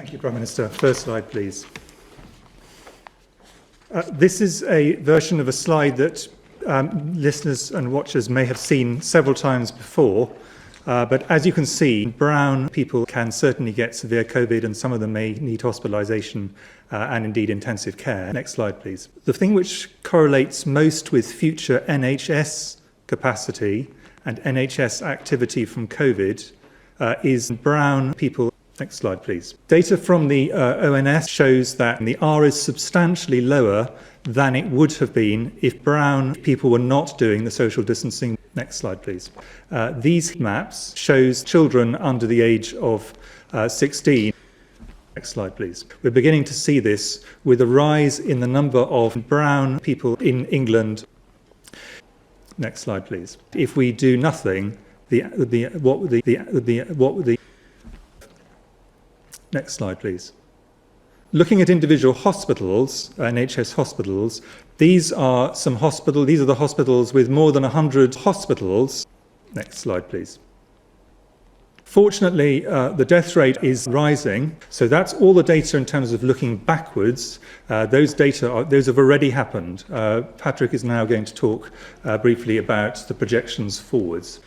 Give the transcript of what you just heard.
Thank you, Prime Minister. First slide, please. This is a version of a slide that listeners and watchers may have seen several times before, but as you can see, brown people can certainly get severe COVID and some of them may need hospitalisation and indeed intensive care. Next slide, please. The thing which correlates most with future NHS capacity and NHS activity from COVID is brown people. Next slide, please. Data from the ONS shows that the R is substantially lower than it would have been if brown people were not doing the social distancing. Next slide, please. These maps shows children under the age of 16. Next slide, please. We're beginning to see this with a rise in the number of brown people in England. Next slide, please. If we do nothing, Next slide, please. Looking at individual hospitals, NHS hospitals, these are the hospitals with more than 100 hospitals. Next slide, please. Fortunately, the death rate is rising, so that's all the data in terms of looking backwards. Those have already happened. Patrick is now going to talk briefly about the projections forwards.